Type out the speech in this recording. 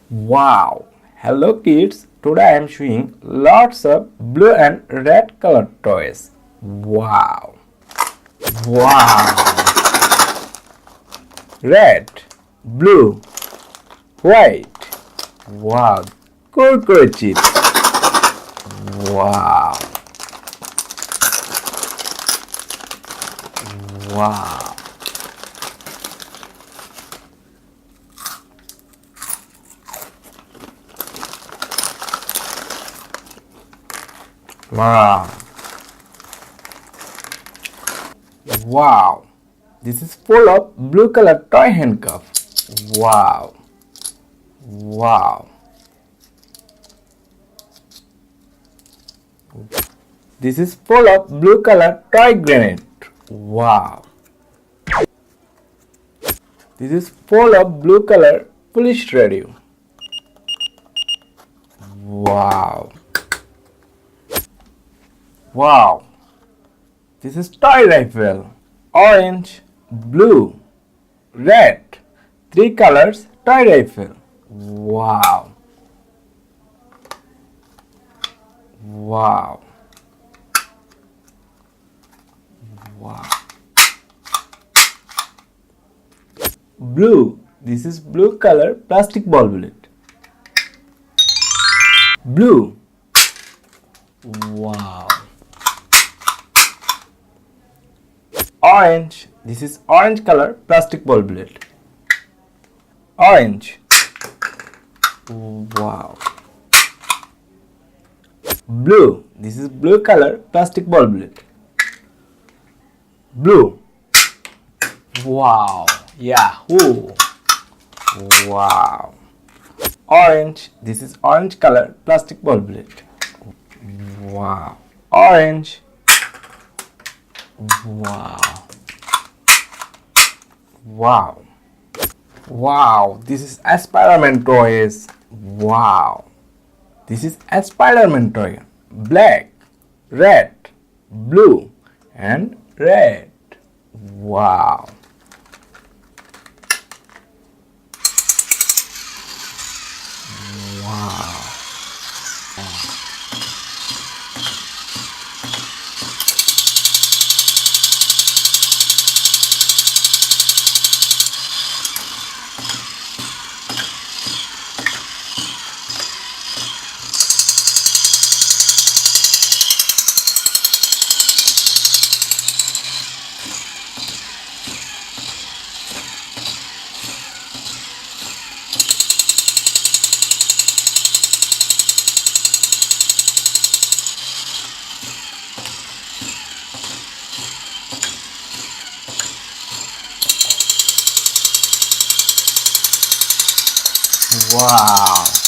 Wow! Hello kids! Today I am showing lots of blue and red color toys. Wow! Wow! Red, blue, white. Wow! Kurkure chips. Wow! Wow! Wow! Wow! This is full of blue color toy handcuff. Wow! Wow! This is full of blue color toy grenade. Wow! This is full of blue color police radio. Wow! Wow! This is toy rifle. Orange, blue, red. 3 colors toy rifle. Wow! Wow! Wow! Blue. This is blue color plastic ball bullet. Blue. Wow! Orange. This is orange color plastic ball bullet. Orange. Wow! Blue. This is blue color plastic ball bullet. Blue. Wow! Yahoo! Wow! Orange. This is orange color plastic ball bullet. Wow! Orange. Wow! Wow! Wow! This is a SpiderMan toys. Wow! This is a SpiderMan toy. Black, red, blue, and red. Wow! Wow! Wow!